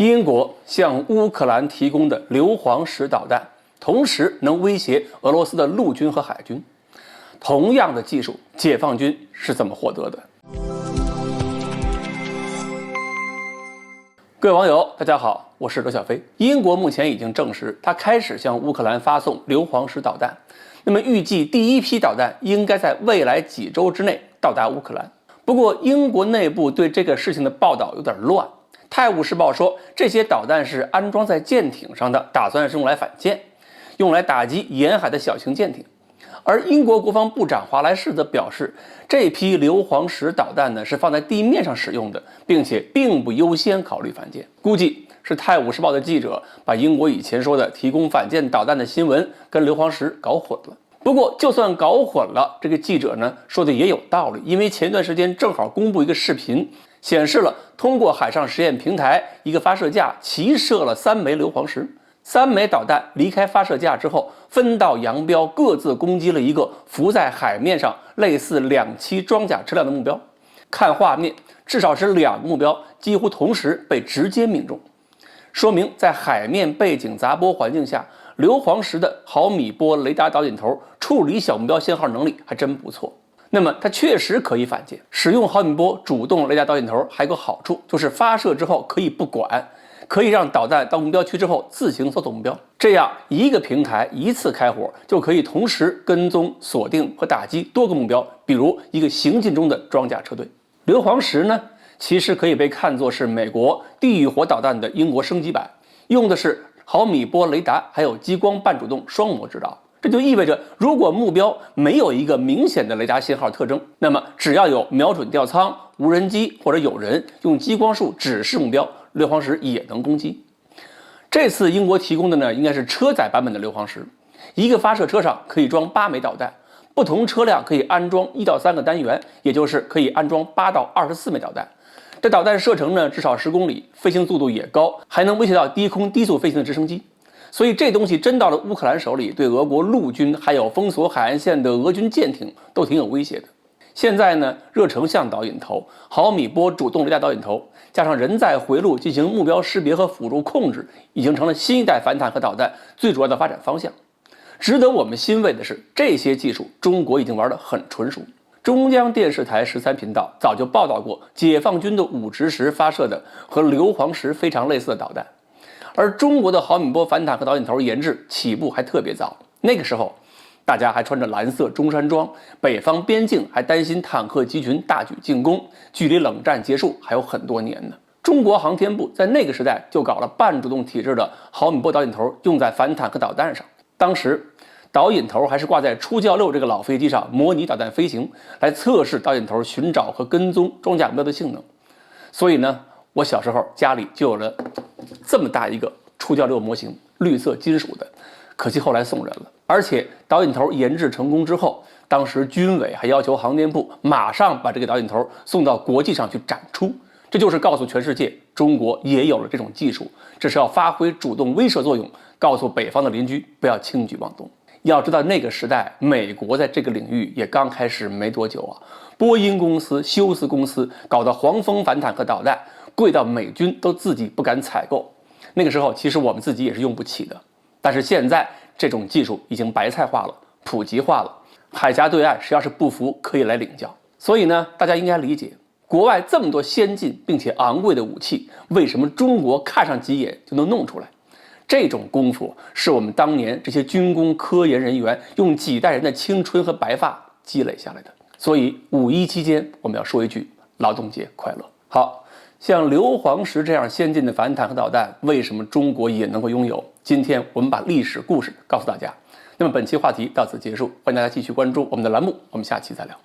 英国向乌克兰提供的硫磺石导弹，同时能威胁俄罗斯的陆军和海军。同样的技术，解放军是怎么获得的？各位网友，大家好，我是罗小飞。英国目前已经证实，它开始向乌克兰发送硫磺石导弹。那么预计第一批导弹应该在未来几周之内到达乌克兰。不过，英国内部对这个事情的报道有点乱。《泰晤士报》说，这些导弹是安装在舰艇上的，打算是用来反舰，用来打击沿海的小型舰艇。而英国国防部长华莱士则表示，这批硫磺石导弹呢是放在地面上使用的，并且并不优先考虑反舰。估计是《泰晤士报》的记者把英国以前说的提供反舰导弹的新闻跟硫磺石搞混了。不过，就算搞混了，这个记者呢说的也有道理，因为前段时间正好公布一个视频，显示了通过海上实验平台一个发射架齐射了3枚硫磺石，3枚导弹离开发射架之后，分道扬镳，各自攻击了一个浮在海面上类似2栖装甲车辆的目标。看画面，至少是2个目标几乎同时被直接命中，说明在海面背景杂波环境下，硫磺石的毫米波雷达导引头处理小目标信号能力还真不错。那么它确实可以反舰。使用毫米波主动雷达导引头还有个好处，就是发射之后可以不管，可以让导弹到目标区之后自行搜索目标。这样一个平台一次开火，就可以同时跟踪、锁定和打击多个目标，比如一个行进中的装甲车队。硫磺石呢，其实可以被看作是美国地狱火导弹的英国升级版，用的是毫米波雷达还有激光半主动双模制导。这就意味着，如果目标没有一个明显的雷达信号特征，那么只要有瞄准吊舱、无人机或者有人用激光束指示目标，硫磺石也能攻击。这次英国提供的呢，应该是车载版本的硫磺石，一个发射车上可以装8枚导弹，不同车辆可以安装1到3个单元，也就是可以安装8到24枚导弹。这导弹射程呢至少10公里，飞行速度也高，还能威胁到低空低速飞行的直升机。所以这东西真到了乌克兰手里，对俄国陆军还有封锁海岸线的俄军舰艇都挺有威胁的。现在呢，热成像导引头、毫米波主动雷达导引头，加上人载回路进行目标识别和辅助控制，已经成了新一代反坦克导弹最主要的发展方向。值得我们欣慰的是，这些技术中国已经玩得很纯熟。中央电视台13频道早就报道过解放军的5直时发射的和硫磺石非常类似的导弹。而中国的毫米波反坦克导引头研制起步还特别早，那个时候大家还穿着蓝色中山装，北方边境还担心坦克集群大举进攻，距离冷战结束还有很多年呢。中国航天部在那个时代就搞了半主动体制的毫米波导引头，用在反坦克导弹上。当时导引头还是挂在初教6这个老飞机上，模拟导弹飞行，来测试导引头寻找和跟踪装甲目标的性能。所以呢，我小时候家里就有了这么大一个初教6模型，绿色金属的，可惜后来送人了。而且导引头研制成功之后，当时军委还要求航天部马上把这个导引头送到国际上去展出，这就是告诉全世界，中国也有了这种技术，这是要发挥主动威慑作用，告诉北方的邻居不要轻举妄动。要知道那个时代，美国在这个领域也刚开始没多久啊，波音公司、休斯公司搞的黄蜂反坦克导弹，贵到美军都自己不敢采购。那个时候其实我们自己也是用不起的，但是现在这种技术已经白菜化了，普及化了，海峡对岸谁要是不服可以来领教。所以呢，大家应该理解，国外这么多先进并且昂贵的武器，为什么中国看上几眼就能弄出来？这种功夫是我们当年这些军工科研人员用几代人的青春和白发积累下来的。所以5·1期间我们要说一句劳动节快乐。好，像硫磺石这样先进的反坦克导弹，为什么中国也能够拥有？今天我们把历史故事告诉大家。那么本期话题到此结束，欢迎大家继续关注我们的栏目，我们下期再聊。